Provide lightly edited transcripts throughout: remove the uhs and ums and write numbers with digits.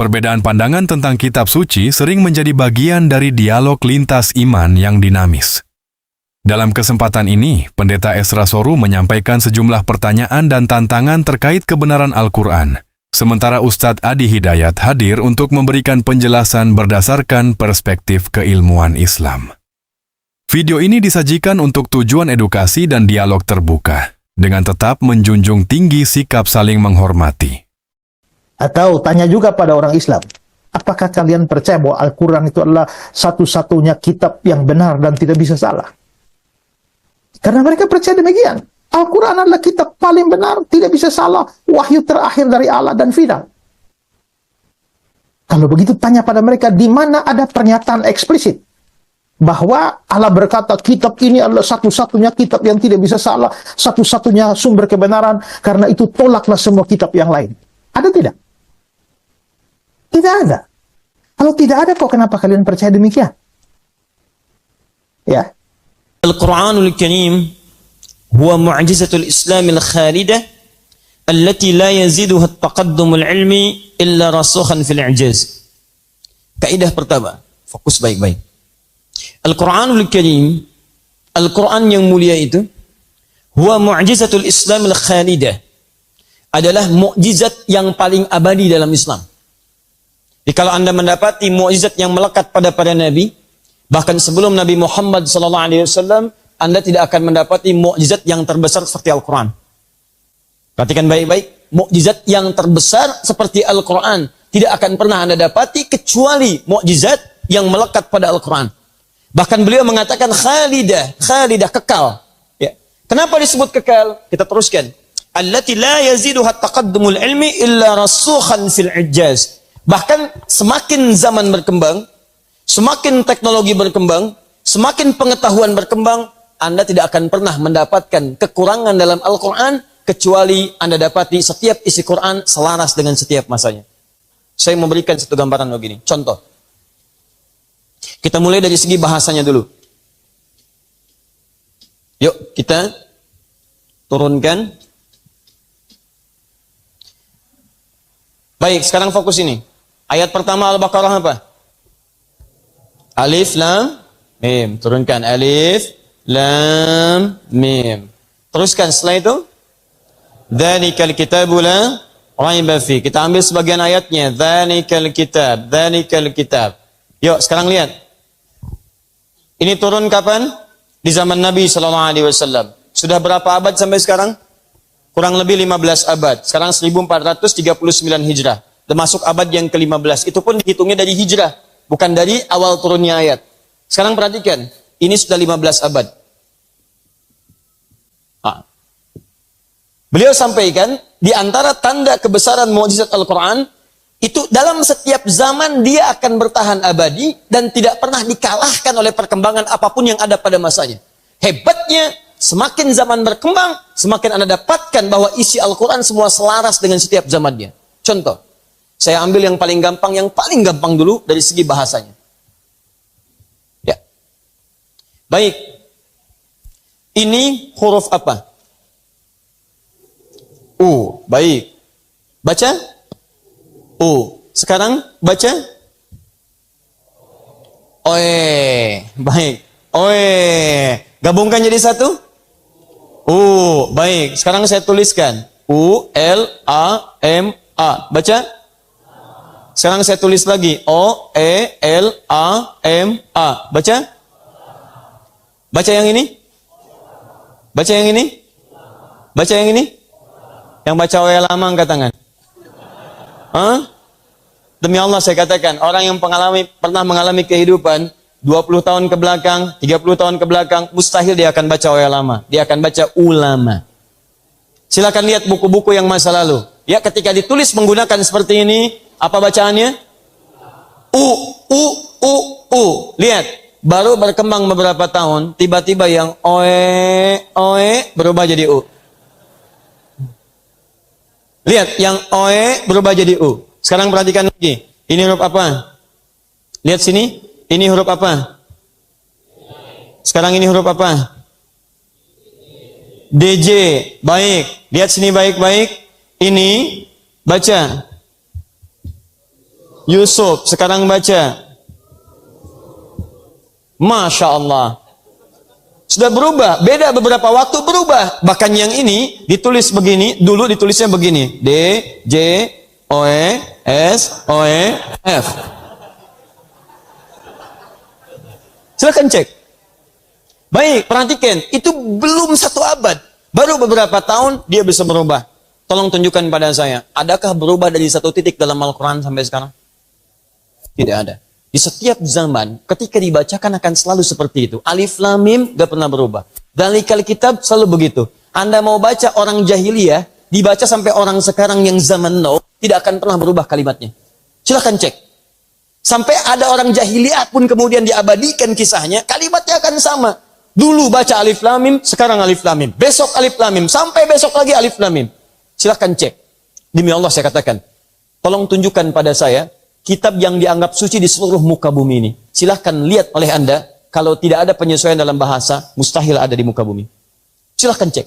Perbedaan pandangan tentang kitab suci sering menjadi bagian dari dialog lintas iman yang dinamis. Dalam kesempatan ini, Pendeta Esra Soru menyampaikan sejumlah pertanyaan dan tantangan terkait kebenaran Al-Quran, sementara Ustadz Adi Hidayat hadir untuk memberikan penjelasan berdasarkan perspektif keilmuan Islam. Video ini disajikan untuk tujuan edukasi dan dialog terbuka, dengan tetap menjunjung tinggi sikap saling menghormati. Atau tanya juga pada orang Islam, apakah kalian percaya bahwa Al-Quran itu adalah satu-satunya kitab yang benar dan tidak bisa salah? Karena mereka percaya demikian. Al-Quran adalah kitab paling benar, tidak bisa salah, wahyu terakhir dari Allah dan final. Kalau begitu tanya pada mereka, di mana ada pernyataan eksplisit bahwa Allah berkata kitab ini adalah satu-satunya kitab yang tidak bisa salah, satu-satunya sumber kebenaran, karena itu tolaklah semua kitab yang lain. Ada tidak? Tidak ada. Kalau tidak ada, kok kenapa kalian percaya demikian? Ya. Al-Quranul Karim huwa mu'jizatul Islamil khalidah allati la yaziduha at-taqaddumul ilmi illa rasukhan fil i'jaz. Kaidah pertama, fokus baik-baik. Al-Quranul Karim, Al-Quran yang mulia itu, huwa mu'jizatul Islamil khalidah, adalah mukjizat yang paling abadi dalam Islam. Jadi kalau Anda mendapati mukjizat yang melekat pada para nabi, bahkan sebelum Nabi Muhammad SAW, Anda tidak akan mendapati mukjizat yang terbesar seperti Al-Quran. Perhatikan baik-baik, mukjizat yang terbesar seperti Al-Quran tidak akan pernah Anda dapati kecuali mukjizat yang melekat pada Al-Quran. Bahkan beliau mengatakan khalidah, khalidah, kekal. Ya. Kenapa disebut kekal? Kita teruskan. Allati la yaziduha taqaddumul ilmi illa rasukhan fil i'jaz. Bahkan semakin zaman berkembang, semakin teknologi berkembang, semakin pengetahuan berkembang, Anda tidak akan pernah mendapatkan kekurangan dalam Al-Quran, kecuali Anda dapati setiap isi Quran selaras dengan setiap masanya. Saya memberikan satu gambaran begini. Contoh. Kita mulai dari segi bahasanya dulu. Yuk, kita turunkan. Baik, sekarang fokus ini. Ayat pertama Al-Baqarah apa? Alif, Lam, Mim. Turunkan. Alif, Lam, Mim. Teruskan setelah itu. Dzalikal kitabu la raiba fi. Kita ambil sebagian ayatnya. Dzalikal kitab, dzalikal kitab. Yuk, sekarang lihat. Ini turun kapan? Di zaman Nabi SAW. Sudah berapa abad sampai sekarang? Kurang lebih 15 abad. Sekarang 1439 Hijrah. Termasuk abad yang ke-15. Itu pun dihitungnya dari Hijrah. Bukan dari awal turunnya ayat. Sekarang perhatikan. Ini sudah 15 abad. Beliau sampaikan, di antara tanda kebesaran mukjizat Al-Quran, itu dalam setiap zaman dia akan bertahan abadi dan tidak pernah dikalahkan oleh perkembangan apapun yang ada pada masanya. Hebatnya, semakin zaman berkembang, semakin Anda dapatkan bahwa isi Al-Quran semua selaras dengan setiap zamannya. Contoh, saya ambil yang paling gampang dulu dari segi bahasanya. Ya. Baik. Ini huruf apa? U. Baik. Baca? U. Sekarang baca? Oe. Baik. Oe. Gabungkan jadi satu? U. Baik. Sekarang saya tuliskan. U, L, A, M, A. Baca? Sekarang saya tulis lagi. O, E, L, A, M, A. Baca? Baca yang ini? Baca yang ini? Baca yang ini? Yang baca O lama angkat tangan. Hah? Demi Allah saya katakan, orang yang pernah mengalami kehidupan 20 tahun ke belakang, 30 tahun ke belakang, mustahil dia akan baca O lama. Dia akan baca ulama. Silakan lihat buku-buku yang masa lalu. Ya, ketika ditulis menggunakan seperti ini, apa bacaannya? U. Lihat, baru berkembang beberapa tahun, tiba-tiba yang oe berubah jadi U. Lihat, yang oe berubah jadi U. Sekarang perhatikan lagi. Ini huruf apa? Lihat sini. Ini huruf apa? Sekarang ini huruf apa? DJ. Baik. Lihat sini baik-baik. Ini baca. Yusuf. Sekarang baca. Masya Allah. Sudah berubah. Beda beberapa waktu berubah. Bahkan yang ini ditulis begini. Dulu ditulisnya begini. D, J, O, E, S, O, E, F. Silahkan cek. Baik, perhatikan. Itu belum 1 abad. Baru beberapa tahun dia bisa berubah. Tolong tunjukkan pada saya. Adakah berubah dari 1 titik dalam Al-Quran sampai sekarang? Tidak ada. Di setiap zaman, ketika dibacakan akan selalu seperti itu. Alif Lam Mim gak pernah berubah. Dalikal kitab selalu begitu. Anda mau baca orang jahiliyah, dibaca sampai orang sekarang yang zaman now, tidak akan pernah berubah kalimatnya. Silahkan cek. Sampai ada orang jahiliyah pun kemudian diabadikan kisahnya, kalimatnya akan sama. Dulu baca Alif Lam Mim, sekarang Alif Lam Mim. Besok Alif Lam Mim, sampai besok lagi Alif Lam Mim. Silahkan cek. Demi Allah saya katakan. Tolong tunjukkan pada saya kitab yang dianggap suci di seluruh muka bumi ini. Silahkan lihat oleh Anda. Kalau tidak ada penyesuaian dalam bahasa, mustahil ada di muka bumi. Silahkan cek.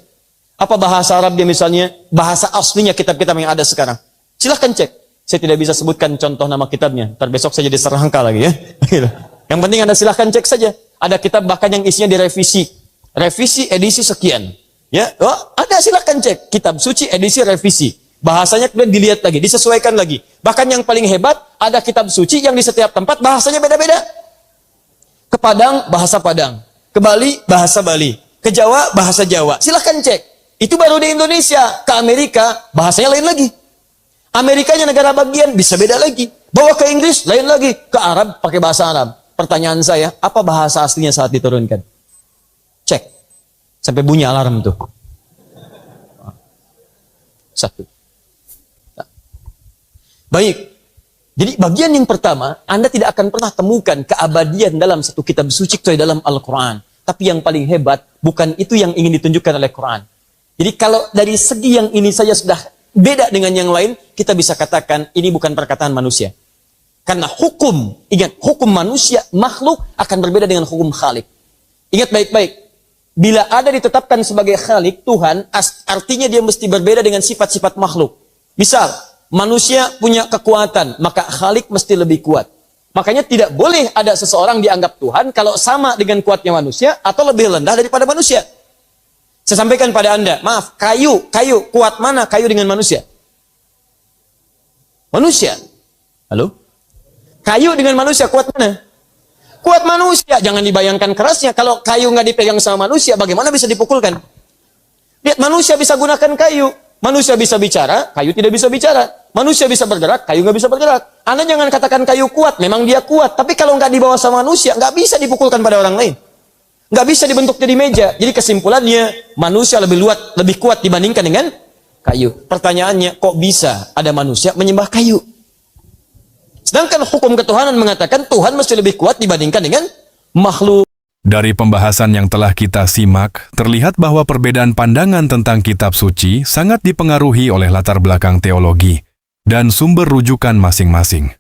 Apa bahasa Arab dia misalnya? Bahasa aslinya kitab-kitab yang ada sekarang. Silahkan cek. Saya tidak bisa sebutkan contoh nama kitabnya. Ntar besok saya jadi serangka lagi ya. Yang penting Anda silahkan cek saja. Ada kitab bahkan yang isinya direvisi. Revisi edisi sekian. Ya, oh, ada silahkan cek. Kitab suci edisi revisi. Bahasanya kemudian dilihat lagi, disesuaikan lagi. Bahkan yang paling hebat, ada kitab suci yang di setiap tempat bahasanya beda-beda. Ke Padang, bahasa Padang. Ke Bali, bahasa Bali. Ke Jawa, bahasa Jawa. Silahkan cek. Itu baru di Indonesia. Ke Amerika, bahasanya lain lagi. Amerikanya negara bagian, bisa beda lagi. Bawa ke Inggris, lain lagi. Ke Arab, pakai bahasa Arab. Pertanyaan saya, apa bahasa aslinya saat diturunkan? Cek. Sampai bunyi alarm tuh. 1. Baik. Jadi bagian yang pertama, Anda tidak akan pernah temukan keabadian dalam satu kitab suci kecuali dalam Al-Quran. Tapi yang paling hebat, bukan itu yang ingin ditunjukkan oleh Quran. Jadi kalau dari segi yang ini saja sudah beda dengan yang lain, kita bisa katakan ini bukan perkataan manusia. Karena hukum, ingat, hukum manusia, makhluk akan berbeda dengan hukum Khalik. Ingat baik-baik. Bila ada ditetapkan sebagai Khalik, Tuhan, artinya dia mesti berbeda dengan sifat-sifat makhluk. Misal, manusia punya kekuatan, maka Khalik mesti lebih kuat. Makanya tidak boleh ada seseorang dianggap Tuhan kalau sama dengan kuatnya manusia atau lebih rendah daripada manusia. Saya sampaikan pada Anda, maaf, kayu, kuat mana kayu dengan manusia? Manusia. Halo? Kayu dengan manusia kuat mana? Kuat manusia, jangan dibayangkan kerasnya. Kalau kayu nggak dipegang sama manusia, bagaimana bisa dipukulkan? Lihat, manusia bisa gunakan kayu. Manusia bisa bicara, kayu tidak bisa bicara. Manusia bisa bergerak, kayu nggak bisa bergerak. Anda jangan katakan kayu kuat, memang dia kuat. Tapi kalau nggak dibawa sama manusia, nggak bisa dipukulkan pada orang lain. Nggak bisa dibentuk jadi meja. Jadi kesimpulannya, manusia lebih kuat dibandingkan dengan kayu. Pertanyaannya, kok bisa ada manusia menyembah kayu? Sedangkan hukum ketuhanan mengatakan Tuhan mesti lebih kuat dibandingkan dengan makhluk. Dari pembahasan yang telah kita simak, terlihat bahwa perbedaan pandangan tentang kitab suci sangat dipengaruhi oleh latar belakang teologi dan sumber rujukan masing-masing.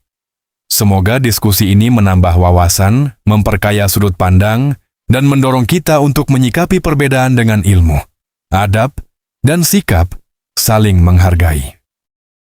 Semoga diskusi ini menambah wawasan, memperkaya sudut pandang, dan mendorong kita untuk menyikapi perbedaan dengan ilmu, adab, dan sikap saling menghargai.